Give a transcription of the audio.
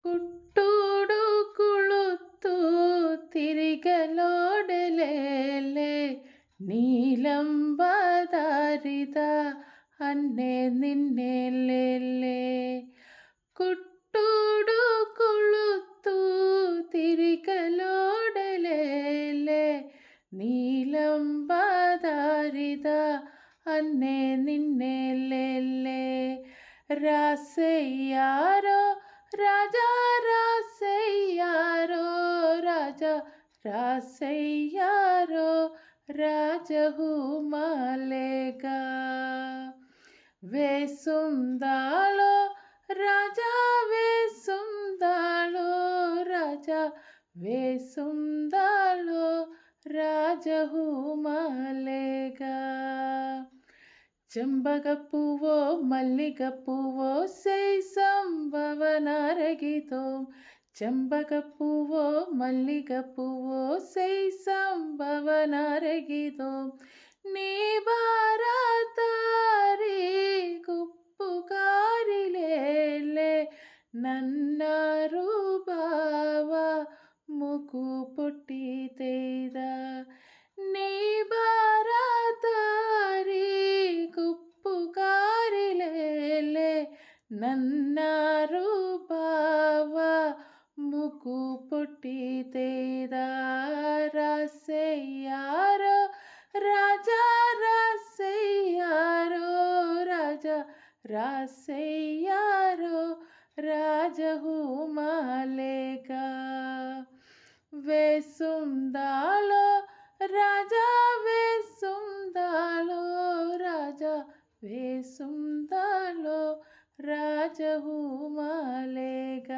കുട്ടൂടു കുളുത്തു തിരികലോടലേലെ നീലംബധാരിത അന്നെ നിന്നെലേലെ കുട്ടൂടു കുളുത്തു തിരികലോടലേലെ നീലംബധാരിത അന്നെ നിന്നെലേലെ రాసయ్యారో రాజా రాసయ్యారో రాజా రాసయ్యారో రాజహుమాలేగా వేసుందాళో రాజా వేసుందాళో రాజా వేసుందాళో రాజహుమాలేగా ചെമ്പകപ്പൂവോ മല്ലികപ്പൂവോ സെയ് സംഭവനാരഗീതോം ചെമ്പകപ്പൂവോ മല്ലികപ്പൂവോ സെയ് സംഭവനാരഗീതോം നീ ബാരാതാരി കുപ്പുകാരിലേലെ നന്നാരു ബാവ മുകു പൊട്ടി തെയ്ത നീ ബാരാതാരി కుప్పుకారిలేలే నన్నారు బావ ముకు పొట్టి రాసయ్యారో రాజా రాసయ్యారో రాజా రాసయ్యారో రాజహుమాలేగా వేసుందాళో రాజా వేసుందాళో రాజా వేసుందాళో రాజహుమాలేగా